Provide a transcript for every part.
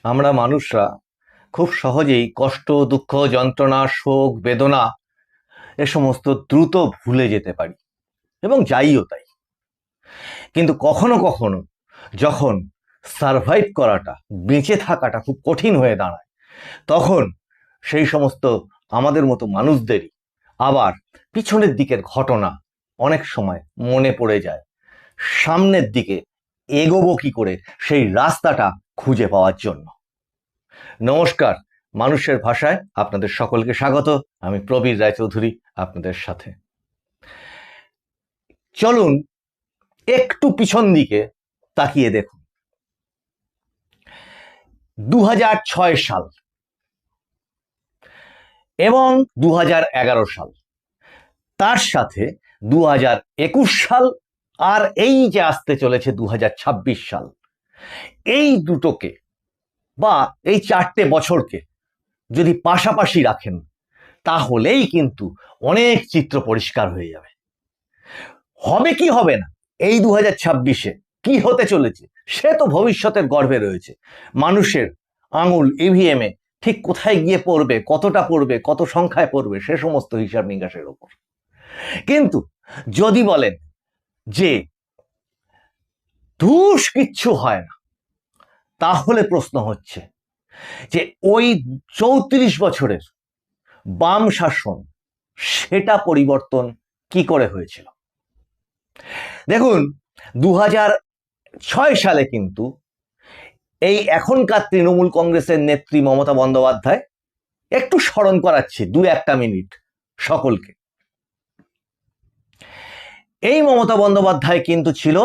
আমরা মানুষরা খুব সহজেই কষ্ট, দুঃখ, যন্ত্রণা, শোক, বেদনা এ সমস্ত দ্রুত ভুলে যেতে পারি এবং যাইও তাই। কিন্তু কখনো কখনো যখন সারভাইভ করাটা, বেঁচে থাকাটা খুব কঠিন হয়ে দাঁড়ায়, তখন সেই সমস্ত আমাদের মতো মানুষদেরই আবার পিছনের দিকের ঘটনা অনেক সময় মনে পড়ে যায়। সামনের দিকে এগোবো কি করে সেই রাস্তাটা খুঁজে পাওয়ার জন্য। নমস্কার, মানুষের ভাষায় আপনাদের সকলকে স্বাগত। আমি প্রবীর রায়চৌধুরী আপনাদের সাথে। চলুন একটু পিছন দিকে তাকিয়ে দেখুন। 2006 সাল এবং 2011 সাল, তার সাথে 2021 সাল, আর এই যে আসতে চলেছে 2026 সাল, এই দুটোকে বা এই 4টে বছরকে যদি পাশাপাশি রাখেন তাহলেই কিন্তু অনেক চিত্র পরিষ্কার হয়ে যাবে। হবে কি হবে না এই 2026-এ কি হতে চলেছে সে তো ভবিষ্যতের গর্ভে রয়েছে। মানুষের আঙুল ইভিএম এ ঠিক কোথায় গিয়ে পড়বে, কতটা পড়বে, কত সংখ্যায় পড়বে, সে সমস্ত হিসাব নিকাশের ওপর। কিন্তু যদি বলেন যে ধুস কিচ্ছু হয় না, তাহলে প্রশ্ন হচ্ছে যে ওই 34 বছরের বাম শাসন, সেটা পরিবর্তন কি করে হয়েছিল। দেখুন, 2006 সালে কিন্তু এই এখনকার তৃণমূল কংগ্রেসের নেত্রী মমতা বন্দ্যোপাধ্যায়, একটু স্মরণ করাচ্ছি 2-1 মিনিট সকলকে, এই মমতা বন্দ্যোপাধ্যায় কিন্তু ছিল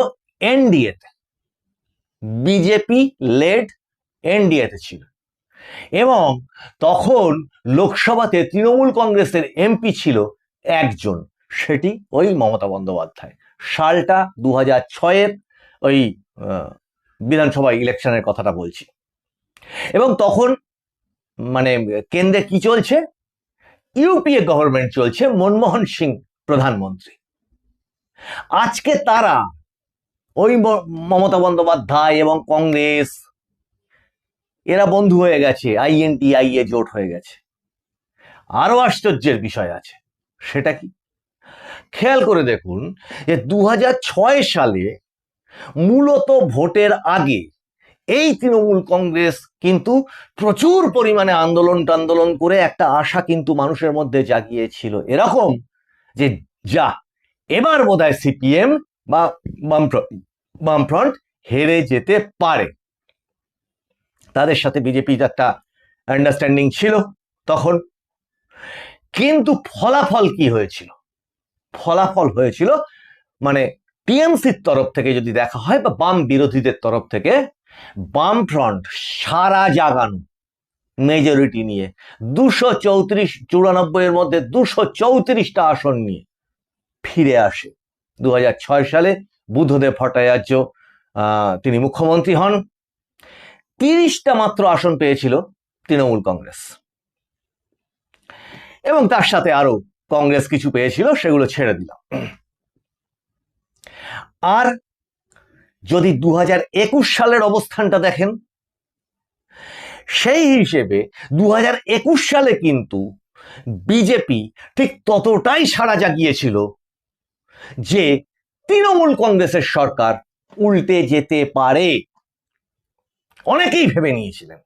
এনডিএতে, বিজেপি লেড এনডিএতে ছিল, এবং তখন লোকসভাতে তৃণমূল কংগ্রেসের এমপি ছিল একজন, সেটি ওই মমতা বন্দ্যোপাধ্যায়। সালটা 2006-এর ওই বিধানসভা ইলেকশনের কথাটা বলছি। এবং তখন মানে কেন্দ্রে কি চলছে, ইউপিএ গভর্নমেন্ট চলছে, মনমোহন সিং প্রধানমন্ত্রী। আজকে তারা ওই মমতা বন্দ্যোপাধ্যায় এবং কংগ্রেস এরা বন্ধু হয়ে গেছে, আইএনটিআইএ জোট হয়ে গেছে। আরো আশ্চর্যের বিষয় আছে, সেটা কি খেয়াল করে দেখুন যে 2006 সালে মূলত ভোটের আগে এই তৃণমূল কংগ্রেস কিন্তু প্রচুর পরিমাণে আন্দোলন করে একটা আশা কিন্তু মানুষের মধ্যে জাগিয়েছিল, এরকম যে যা এবার বোধহয় সিপিএম বা বামফ্রন্ট হেরে যেতে পারে। তাদের সাথে বিজেপির একটা আন্ডারস্ট্যান্ডিং ছিল তখন। কিন্তু ফলাফল কি হয়েছিল? ফলাফল হয়েছিল মানে টিএমসির তরফ থেকে যদি দেখা হয় বা বাম বিরোধীদের তরফ থেকে, বামফ্রন্ট সারা জাগানো মেজরিটি নিয়ে 294 এর মধ্যে 234টা আসন নিয়ে ফিরে আসে 2006 সালে। বুদ্ধদেব ভট্টাচার্য তিনি মুখ্যমন্ত্রী হন। 30টা মাত্র আসন পেয়েছিল তৃণমূল কংগ্রেস, এবং তার সাথে আরো কংগ্রেস কিছু পেয়েছিল, সেগুলো ছেড়ে দিলাম। আর যদি 2021 সালের অবস্থানটা দেখেন, সেই হিসেবে 2021 সালে কিন্তু বিজেপি ঠিক ততটাই সাড়া জাগিয়েছিল যে তৃণমূল কংগ্রেসের সরকার উল্টে যেতে পারে। অনেকেই ভেবে নিয়েছিলেন,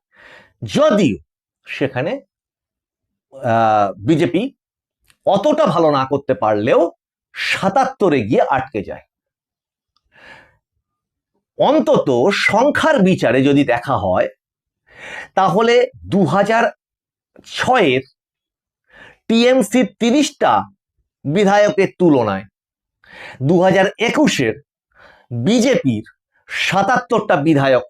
যদিও সেখানে বিজেপি অতটা ভালো না করতে পারলেও 77-এ গিয়ে আটকে যায়। অন্তত সংখ্যার বিচারে যদি দেখা হয়, তাহলে 2006-এর টিএমসির 30টা বিধায়কের তুলনায় 2021-এর বিজেপির 77টা বিধায়ক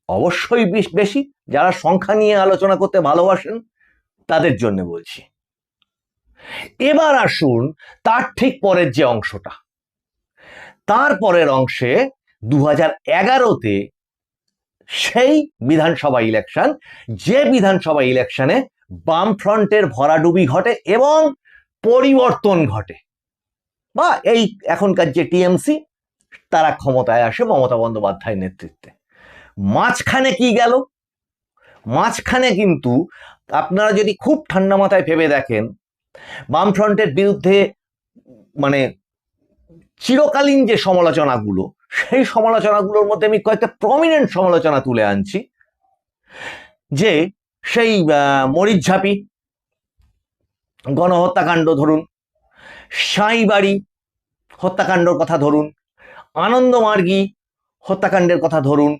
অবশ্যই বেশি। যারা সংখ্যা নিয়ে আলোচনা করতে ভালোবাসেন তাদের জন্য বলছি। এবার আসুন তার ঠিক পরের যে অংশটা, তার পরের অংশে 2011-তে সেই বিধানসভা ইলেকশন, যে বিধানসভা ইলেকশনে বামফ্রন্টের ভরাডুবি ঘটে এবং পরিবর্তন ঘটে, বা এই এখনকার যে টিএমসি তারা ক্ষমতায় আসে মমতা বন্দ্যোপাধ্যায়ের নেতৃত্বে। মাঝখানে কি গেল? মাঝখানে কিন্তু আপনারা যদি খুব ঠান্ডা মাথায় ভেবে দেখেন, বামফ্রন্টের বিরুদ্ধে মানে চিরকালীন যে সমালোচনাগুলো, সেই সমালোচনাগুলোর মধ্যে আমি কয়েকটা প্রমিনেন্ট সমালোচনা তুলে আনছি। যে সেই মরিচঝাপি গণহত্যাকাণ্ড ধরুন, সাঁইবাড়ি হত্যাকাণ্ডের কথা ধরুন, আনন্দমার্গী হত্যাকাণ্ডের কথা ধরুন,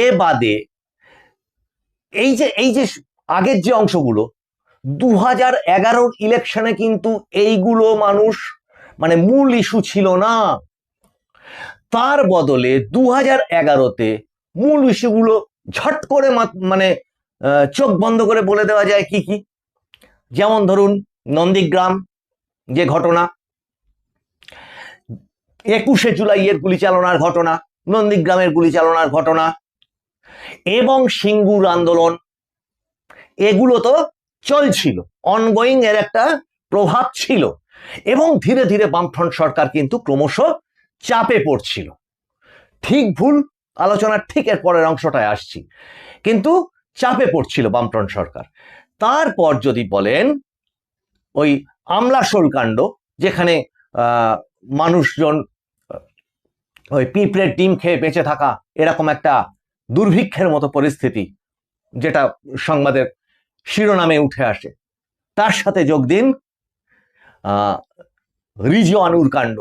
এ বাদে এই যে আগের যে অংশগুলো 2011 ইলেকশনে কিন্তু এইগুলো মানুষ মানে মূল ইস্যু ছিল না। তার বদলে 2011-তে মূল ইস্যুগুলো ঝট করে মানে চোখ বন্ধ করে বলে দেওয়া যায় কি কি। যেমন ধরুন নন্দীগ্রাম যে ঘটনা, 21শে জুলাইয়ের গুলি চালনার ঘটনা, নন্দীগ্রামের গুলি চালনার ঘটনা এবং সিঙ্গুর আন্দোলন, এগুলো তো চলছিল, অনগোয়িং এর একটা প্রভাব ছিল এবং ধীরে ধীরে বামফ্রন্ট সরকার কিন্তু ক্রমশ চাপে পড়ছিল। ঠিক ভুল আলোচনার ঠিক এর পরের অংশটায় আসছি, কিন্তু চাপে পড়ছিল বামফ্রন্ট সরকার। তারপর যদি বলেন ওই আমলাশোল কাণ্ড, যেখানে মানুষজন ওই পিঁপড়ের ডিম খেয়ে বেঁচে থাকা, এরকম একটা দুর্ভিক্ষের মতো পরিস্থিতি যেটা সংবাদের শিরোনামে উঠে আসে, তার সাথে যোগ দিন রিজওয়ানুর কাণ্ড।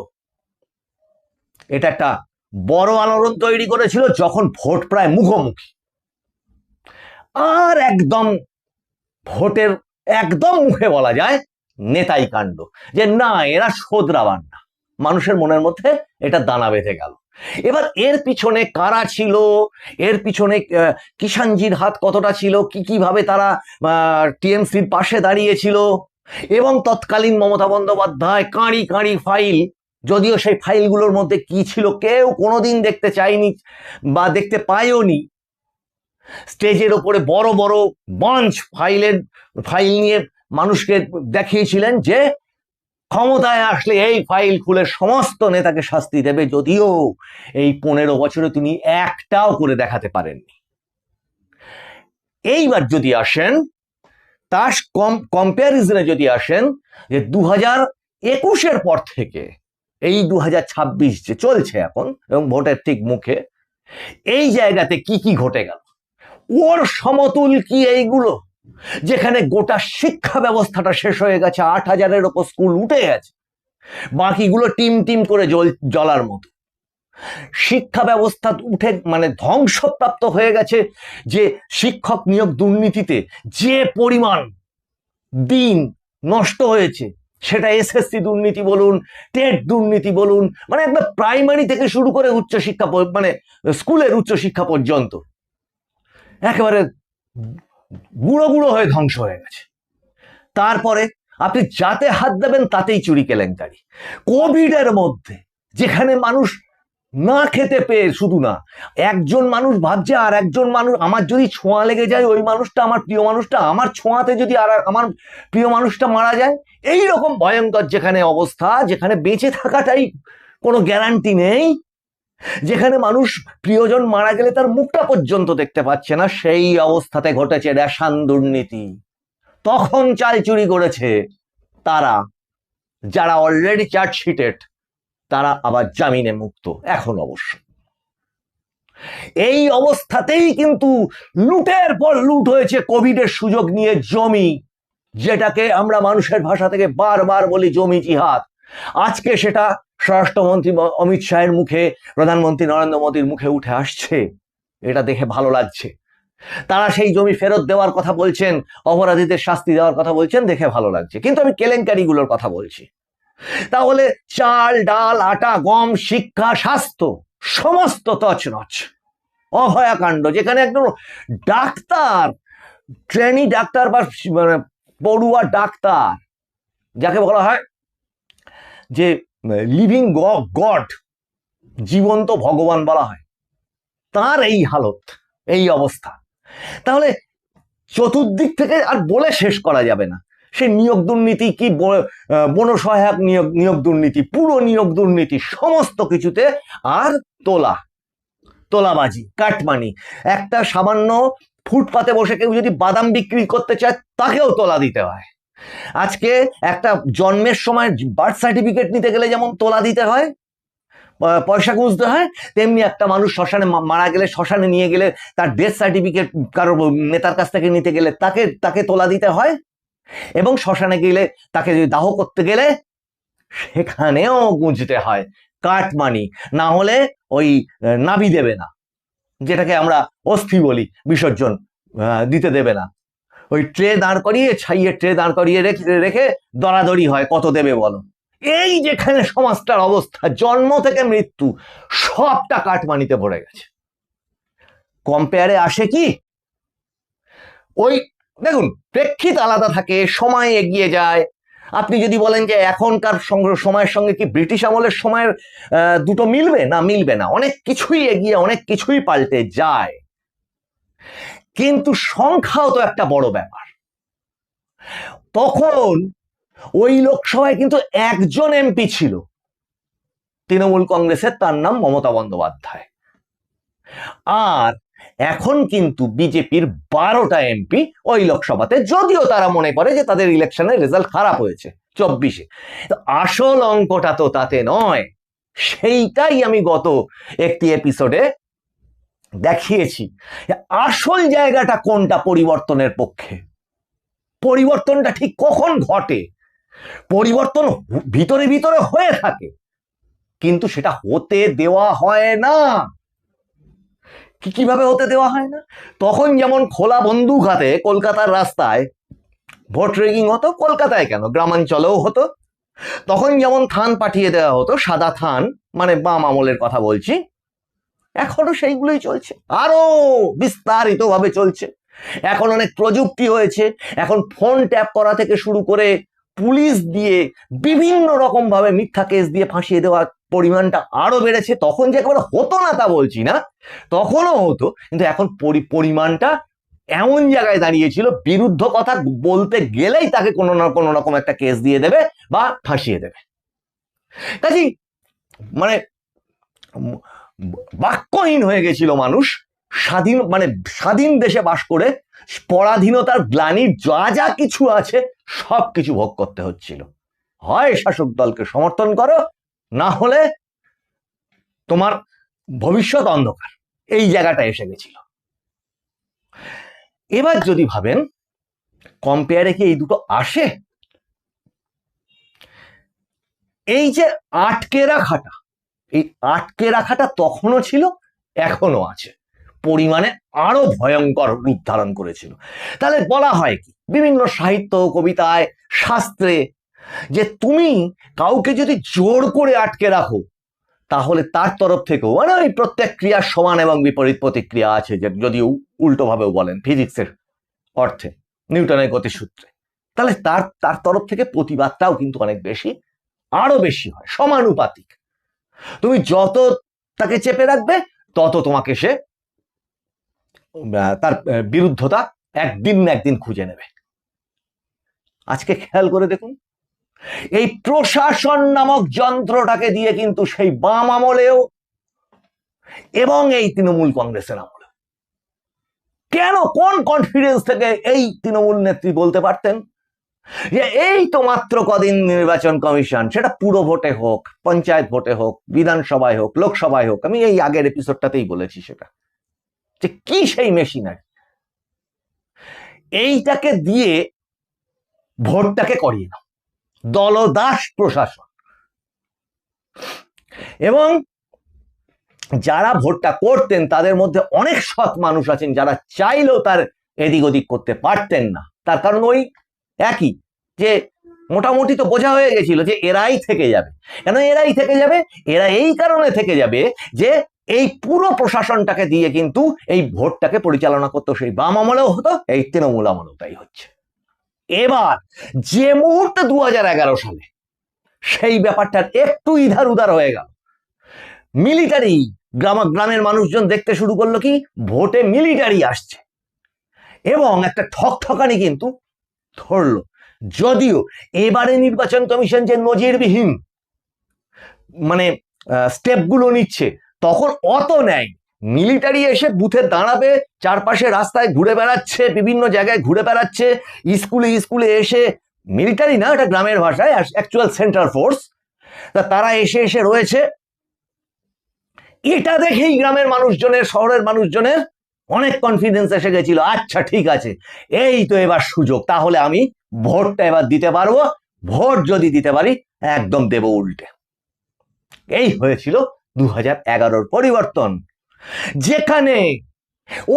এটা একটা বড় আলোড়ন তৈরি করেছিল যখন ভোট প্রায় মুখোমুখি, আর একদম ভোটের একদম মুখে বলা যায় নেতাই কাণ্ড, যে না এরা শোধরাবার না, মানুষের মনের মধ্যে এটা দানা বেঁধে গেল। এবার এর পিছনে কারা ছিল, এর পিছনে কিষাণজির হাত কতটা ছিল, কিভাবে তারা টিএমসির পাশে দাঁড়িয়েছিল, এবং তৎকালীন মমতা বন্দ্যোপাধ্যায় কাঁড়ি কাঁড়ি ফাইল, যদিও সেই ফাইলগুলোর মধ্যে কি ছিল কেউ কোনোদিন দেখতে চায়নি বা দেখতে পায়ওনি। স্টেজের ওপরে বড় বড় বাঞ্চ ফাইল নিয়ে মানুষকে দেখিয়েছিলেন যে ক্ষমতায় আসলে এই ফাইল খুলে সমস্ত নেতাকে শাস্তি দেবে, যদিও এই 15 বছরে তিনি একটাও করে দেখাতে পারেননি। এইবার যদি আসেন তার কম্প্যারিজনে যদি আসেন যে 2021-এর পর থেকে এই 2026 যে চলছে এখন এবং ভোটের ঠিক মুখে, এই জায়গাতে কি কি ঘটে গেল, ওর সমতুল কি এইগুলো, যেখানে গোটা শিক্ষা ব্যবস্থাটা শেষ হয়ে গেছে, 8,000-এর ওপর স্কুল উঠে গেছে, বাকিগুলো টিম টিম করে জ্বলার মতো। শিক্ষা ব্যবস্থা উঠে মানে ধ্বংসপ্রাপ্ত হয়ে গেছে, যে শিক্ষক নিয়োগ দুর্নীতিতে যে পরিমাণ দিন নষ্ট হয়েছে, সেটা এসএসসি দুর্নীতি বলুন, টেট দুর্নীতি বলুন, মানে একদম প্রাইমারি থেকে শুরু করে উচ্চশিক্ষা মানে স্কুলের উচ্চশিক্ষা পর্যন্ত একেবারে গুঁড়ো গুঁড়ো হয়ে ধ্বংস হয়ে গেছে। তারপরে আপনি যাতে হাত দেবেন তাতেই চুরি কেলেঙ্কারি। কোভিডের মধ্যে যেখানে মানুষ না খেতে পেয়ে, শুধু না, একজন মানুষ ভাবছে আর একজন মানুষ, আমার যদি ছোঁয়া লেগে যায় ওই মানুষটা, আমার প্রিয় মানুষটা, আমার ছোঁয়াতে যদি আর আমার প্রিয় মানুষটা মারা যায়, এই রকম ভয়ঙ্কর যেখানে অবস্থা, যেখানে বেঁচে থাকাটাই কোনো গ্যারান্টি নেই, যেখানে মানুষ প্রিয়জন মারা গেলে তার মুখটা পর্যন্ত দেখতে পাচ্ছে না, সেই অবস্থাতে ঘটেছে রেশন দুর্নীতি। তখন চাল চুরি করেছে তারা, যারা অলরেডি চার্জশিটেড, তারা আবার জামিনে মুক্ত এখন অবশ্য। এই অবস্থাতেই কিন্তু লুটের পর লুট হয়েছে কোভিডের সুযোগ নিয়ে জমি, যেটাকে আমরা মানুষের ভাষা থেকে বারবার বলি জমি জিহাদ। আজকে সেটা স্বরাষ্ট্রমন্ত্রী অমিত শাহের মুখে, প্রধানমন্ত্রী নরেন্দ্র মোদীর মুখে উঠে আসছে, এটা দেখে ভালো লাগছে। তারা সেই জমি ফেরত দেওয়ার কথা বলছেন, অপরাধীদের শাস্তি দেওয়ার কথা বলছেন, দেখে ভালো লাগছে। কিন্তু আমি কেলেঙ্কারিগুলোর কথা বলছি। তাহলে চাল, ডাল, আটা, গম, শিক্ষা, স্বাস্থ্য সমস্ত তছনছ। অভয়াকাণ্ড, যেখানে একদম ডাক্তার, ট্রেনি ডাক্তার বা পড়ুয়া ডাক্তার, যাকে বলা হয় যে লিভিং গড, জীবন্ত ভগবান বলা হয়, তার এই হালত, এই অবস্থা। তাহলে চতুর্দিক থেকে আর বলে শেষ করা যাবে না। সে নিয়োগ দুর্নীতি কি, বনসহায়ক নিয়োগ দুর্নীতি, পুরো নিয়োগ দুর্নীতি, সমস্ত কিছুতে আর তোলাবাজি, কাটমানি। একটা সামান্য ফুটপাতে বসে কেউ যদি বাদাম বিক্রি করতে চায় তাকেও তোলা দিতে হয়। আজকে একটা জন্মের সময় বার্থ সার্টিফিকেট নিতে গেলে যেমন তোলা দিতে হয়, পয়সা গুঁজতে হয়, তেমনি একটা মানুষ শ্মশানে মারা গেলে, শ্মশানে নিয়ে গেলে তার ডেথ সার্টিফিকেট কারো নেতার কাছ থেকে নিতে গেলে তাকে তোলা দিতে হয়। এবং শ্মশানে গেলে তাকে যদি দাহ করতে গেলে সেখানেও গুঁজতে হয় কাটমানি, না হলে ওই নাবি দেবে না, যেটাকে আমরা অস্থি বলি, বিসর্জন দিতে দেবে না। ওই ট্রে দাঁড় করিয়ে, ছাইয়ের ট্রে দাঁড় করিয়ে রেখে দরাদরি হয় কত দেবে বলো। এই যেখানে সমাজটার অবস্থা, জন্ম থেকে মৃত্যু সবটা কাটমানিতে ভরে গেছে। কম্পেয়ারে আসে কি? ওই দেখুন, প্রেক্ষিত আলাদা থাকে, সময় এগিয়ে যায়। আপনি যদি বলেন যে এখনকার সময়ের সঙ্গে কি ব্রিটিশ আমলের সময়ের দুটো মিলবে, না মিলবে না, অনেক কিছুই এগিয়ে, অনেক কিছুই পাল্টে যায়। কিন্তু সংখ্যাও তো একটা বড় ব্যাপার। তখন ওই লোকসভায় কিন্তু একজন এমপি ছিল তৃণমূল কংগ্রেসের, তার নাম মমতা বন্দ্যোপাধ্যায়। আর এখন কিন্তু বিজেপির 12টা এমপি ওই লোকসভাতে, যদিও তারা মনে করে যে তাদের ইলেকশনের রেজাল্ট খারাপ হয়েছে 24-এ। আসল অঙ্কটা তো তাতে নয়, সেইটাই আমি গত একটি এপিসোডে দেখিয়েছি। আসল জায়গাটা কোনটা পরিবর্তনের পক্ষে, পরিবর্তনটা ঠিক কখন ঘটে। পরিবর্তন ভিতরে ভিতরে হয়ে থাকে, কিন্তু সেটা হতে দেওয়া হয় না। কিভাবে হতে দেওয়া হয় না? তখন যেমন খোলা বন্দুক হাতে কলকাতার রাস্তায় ভোট রেগিং হতো, কলকাতায় কেন, গ্রামাঞ্চলেও হতো। তখন যেমন থান পাঠিয়ে দেওয়া হতো, সাদা থান, মানে বাম আমলের কথা বলছি, এখনো সেইগুলোই চলছে, আরো বিস্তারিত ভাবে চলছে। এখন অনেক প্রযুক্তি হয়েছে, এখন ফোন ট্যাপ করা থেকে শুরু করে পুলিশ দিয়ে বিভিন্ন রকম ভাবে মিথ্যা কেস দিয়ে ফাঁসিয়ে দেওয়ার পরিমাণটা আরো বেড়েছে। তখন যে একেবারে হতো না তা বলছি না, তখনও হতো, কিন্তু এখন পরিমাণটা এমন জায়গায় দাঁড়িয়েছিল, বিরুদ্ধ কথা বলতে গেলেই তাকে কোনো না কোনো রকম একটা কেস দিয়ে দেবে বা ফাঁসিয়ে দেবে। কাজেই মানে বাক্যহীন হয়ে গেছিল মানুষ। স্বাধীন দেশে বাস করে পরাধীনতার গ্লানির যা যা কিছু আছে সব কিছু ভোগ করতে হচ্ছিল। হয় শাসক দলকে সমর্থন করো, না হলে তোমার ভবিষ্যৎ অন্ধকার, এই জায়গাটা এসে গেছিল। এবার যদি ভাবেন কম্পেয়ারে কি এই দুটো আসে? এই যে আটকে রাখাটা তখনও ছিল, এখনো আছে, পরিমাণে আরো ভয়ঙ্কর রূপ ধারণ করেছিল। তাহলে বলা হয় কি বিভিন্ন সাহিত্য, কবিতায়, শাস্ত্রে, যে তুমি কাউকে যদি জোর করে আটকে রাখো, তাহলে তার তরফ থেকেও, মানে ওই প্রত্যেক ক্রিয়ার সমান এবং বিপরীত প্রতিক্রিয়া আছে, যে যদিও উল্টো ভাবেও বলেন ফিজিক্সের অর্থে, নিউটনের গতিসূত্রে, তাহলে তার তরফ থেকে প্রতিবাদটাও কিন্তু অনেক বেশি, আরো বেশি হয়, সমানুপাতিক। তুমি যত তাকে চেপে রাখবে, তত তোমাকে সে তার বিরুদ্ধতা একদিন না একদিন খুঁজে নেবে। আজকে খেয়াল করে দেখুন, এই প্রশাসন নামক যন্ত্রটাকে দিয়ে কিন্তু সেই বাম আমলেও এবং এই তৃণমূল কংগ্রেসের আমলে, কেন, কোন কনফিডেন্স থেকে এই তৃণমূল নেত্রী বলতে পারতেন যে এই তো মাত্র কদিন নির্বাচন কমিশন, সেটা পুরো ভোটে হোক, পঞ্চায়েত ভোটে হোক, বিধানসভায় হোক, লোকসভায় হোক, আমি এই আগের এপিসোডটাতেই বলেছি সেটা, যে কি সেই মেশিনারি, এইটাকে দিয়ে ভোটটাকে করিয়ে নাও, দলদাস প্রশাসন। এবং যারা ভোটটা করতেন তাদের মধ্যে অনেক সৎ মানুষ আছেন, যারা চাইলেও তার এদিক ওদিক করতে পারতেন না। তার কারণ ওই একই, যে মোটামুটি তো বোঝা হয়ে গেছিল যে এরাই থেকে যাবে। কেন এরাই থেকে যাবে? এরা এই কারণে থেকে যাবে যে এই পুরো প্রশাসনটাকে দিয়ে কিন্তু এই ভোটটাকে পরিচালনা করতো, সেই বাম আমলেও হতো, এই তৃণমূল আমলেও তাই হচ্ছে। এবার যে মুহূর্তে 2011 সালে সেই ব্যাপারটার একটু ইধার উদার হয়ে গেল, মিলিটারি, গ্রামের মানুষজন দেখতে শুরু করলো কি ভোটে মিলিটারি আসছে, এবং একটা ঠকঠকানি কিন্তু ধরলো। যদিও এবারে নির্বাচন কমিশন যে নজিরবিহীন মানে স্টেপগুলো নিচ্ছে, তখন অত নেয়, মিলিটারি এসে বুথে দাঁড়াবে, চারপাশে রাস্তায় ঘুরে বেড়াচ্ছে, বিভিন্ন জায়গায় ঘুরে বেড়াচ্ছে, স্কুলে স্কুলে এসে, মিলিটারি না, এটা গ্রামের ভাষায় অ্যাকচুয়াল সেন্ট্রাল ফোর্স, তারা এসে এসে রয়েছে। এটা দেখেই গ্রামের মানুষজনের, শহরের মানুষজনের অনেক কনফিডেন্স এসে গেছিল, আচ্ছা ঠিক আছে, এই তো এবার সুযোগ, তাহলে আমি ভোটটা এবার দিতে পারবো, ভোট যদি দিতে পারি একদম দেব উল্টে। এই হয়েছিল 2011-র পরিবর্তন, যেখানে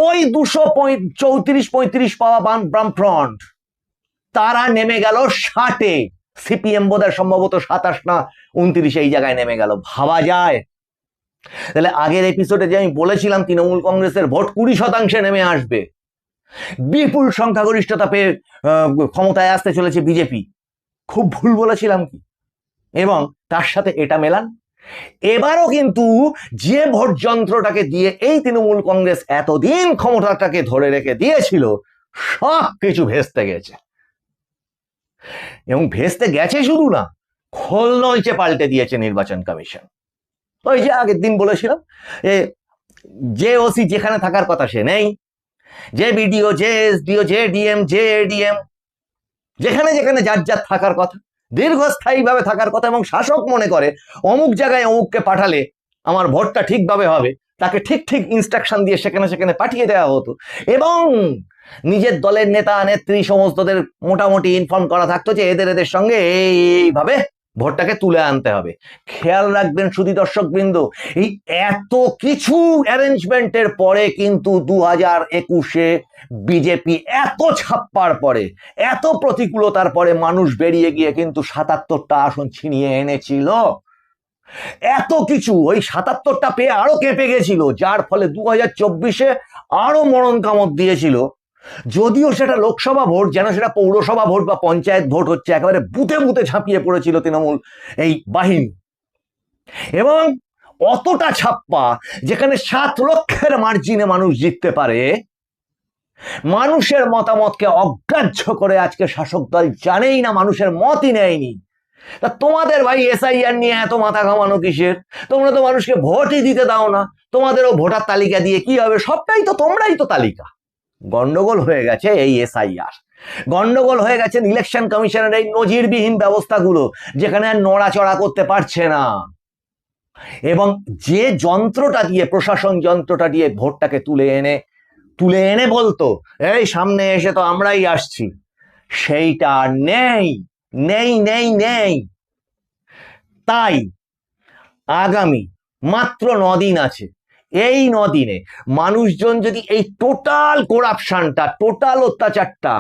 ওই 234-35 পাওয়া বামফ্রন্ট তারা নেমে গেল 60-এ, সিপিএম বোধহয় সম্ভবত 27 না 29 এই জায়গায় নেমে গেল। ভাবা যায়? তাহলে আগের এপিসোডে যে আমি বলেছিলাম তৃণমূল কংগ্রেসের ভোট 20% নেমে আসবে, বিপুল সংখ্যাগরিষ্ঠতা পেয়ে ক্ষমতায় আসতে চলেছে বিজেপি, খুব ভুল বলেছিলাম কি? এবং তার সাথে এটা মেলান, এবারও কিন্তু যে ভোট যন্ত্রটাকে দিয়ে এই তৃণমূল কংগ্রেস এতদিন ক্ষমতাটাকে ধরে রেখে দিয়েছিল, সব কিছু ভেস্তে গেছে। এবং ভেস্তে গেছে শুধু না, খোলনলচে পাল্টে দিয়েছে নির্বাচন কমিশন। ওই যে আগের দিন বলেছিলাম, যে ওসি যেখানে থাকার কথা সে নেই, যে বিডিও, যে এসডিও, যে ডিএম, যে এডিএম, যেখানে যেখানে যার যার থাকার কথা, দীর্ঘস্থায়ীভাবে থাকার কথা, এবং শাসক মনে করে অমুক জায়গায় অমুককে পাঠালে আমার ভোটটা ঠিকভাবে হবে, তাকে ঠিক ঠিক ইনস্ট্রাকশন দিয়ে সেখানে সেখানে পাঠিয়ে দেওয়া হতো, এবং নিজের দলের নেতা নেত্রী সমস্তদের মোটামুটি ইনফর্ম করা থাকতো যে এদের সঙ্গে এইভাবে ভোটটাকে তুলে আনতে হবে। খেয়াল রাখবেন শুধু দর্শকবৃন্দ, এই এত কিছু অ্যারেঞ্জমেন্টের পরে কিন্তু 2021-এ বিজেপি এত ছাপ্পার পরে, এত প্রতিকূলতার পরে মানুষ বেরিয়ে গিয়ে কিন্তু 77টা আসন ছিনিয়ে এনেছিল। এত কিছু, ওই 77টা পেয়ে আরো কেঁপে গেছিল, যার ফলে 2024-এ আরো মরণ কামড় দিয়েছিল। যদিও সেটা লোকসভা ভোট, যেন সেটা পৌরসভা ভোট বা পঞ্চায়েত ভোট হচ্ছে, একেবারে বুথে বুথে ঝাঁপিয়ে পড়েছিল তৃণমূল এই বাহিনী, এবং অতটা ছাপ্পা যেখানে 7 লক্ষের মার্জিনে মানুষ জিততে পারে, মানুষের মতামতকে অগ্রাহ্য করে আজকে শাসক দল জানেই না, মানুষের মতই নেয়নি। তা তোমাদের ভাই এসআইআর নিয়ে এত মাথা ঘামানো কিসের? তোমরা তো মানুষকে ভোটই দিতে দাও না, তোমাদেরও ভোটার তালিকা দিয়ে কি হবে? সবটাই তো তোমরাই তো তালিকা। গন্ডগোল হয়ে গেছে এই এসআইআর, গন্ডগোল হয়ে গেছে ইলেকশন কমিশনের এই নজিরবিহীন ব্যবস্থাগুলো, যেখানে আর নড়াচড়া করতে পারছে না। এবং যে যন্ত্রটা দিয়ে, প্রশাসন যন্ত্রটা দিয়ে ভোটটাকে তুলে এনে বলতো এই সামনে এসে তো আমরাই আসছি, সেইটা নেই নেই নেই নেই। তাই আগামী মাত্র 9 দিন আছে, এই 9 দিনে মানুষজন যদি এই টোটাল করাপশনটা, টোটাল অত্যাচারটা,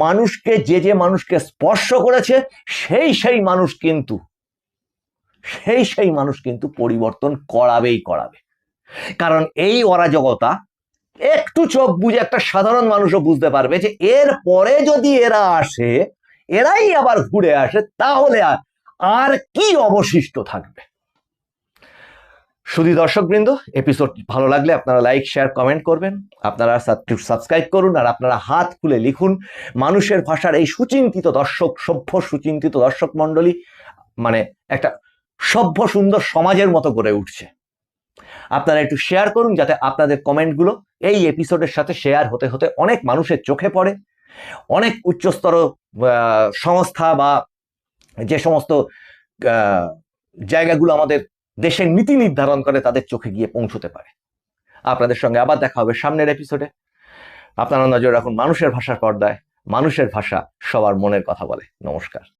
মানুষকে যে মানুষকে স্পর্শ করেছে সেই মানুষ কিন্তু পরিবর্তন করাবেই করাবে। কারণ এই অরাজকতা একটু চোখ বুঝে একটা সাধারণ মানুষও বুঝতে পারবে যে এর পরে যদি এরা আসে, এরাই আবার ঘুরে আসে, তাহলে আর কি অবশিষ্ট থাকবে। শুধু দর্শকবৃন্দ, এপিসোড ভালো লাগলে আপনারা লাইক, শেয়ার, কমেন্ট করবেন, আপনারা সাবস্ক্রাইব করুন, আর আপনারা হাত খুলে লিখুন মানুষের ভাষার এই সুচিন্তিত দর্শক, সভ্য সুচিন্তিত দর্শক মণ্ডলী মানে একটা সভ্য সুন্দর সমাজের মতো গড়ে উঠছে। আপনারা একটু শেয়ার করুন, যাতে আপনাদের কমেন্টগুলো এই এপিসোডের সাথে শেয়ার হতে হতে অনেক মানুষের চোখে পড়ে, অনেক উচ্চস্তর সংস্থা বা যে সমস্ত জায়গাগুলো আমাদের দেশের নীতি নির্ধারণ করে তাদের চোখে গিয়ে পৌঁছতে পারে। আপনাদের সঙ্গে আবার দেখা হবে সামনের এপিসোডে। আপনারা নজর রাখুন মানুষের ভাষার পর্দায়। মানুষের ভাষা সবার মনের কথা বলে। নমস্কার।